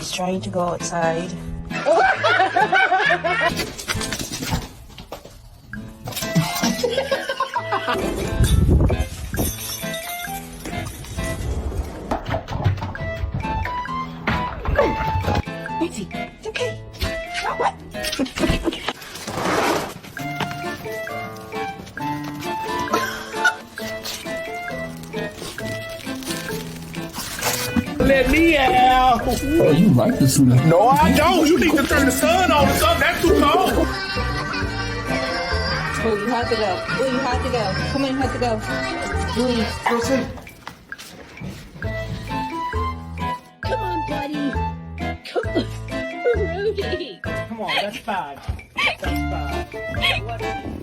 He's trying to go outside. Easy. It's okay. What? Let me out. Oh, you like this smell? No, I don't. You need to turn the sun on or something. That's too cold. Oh, you have to go. Oh, you have to go. Come on, you have to go. Louis, go sleep. Come on, buddy. Come on. Rudy. Come on, that's five. That's five.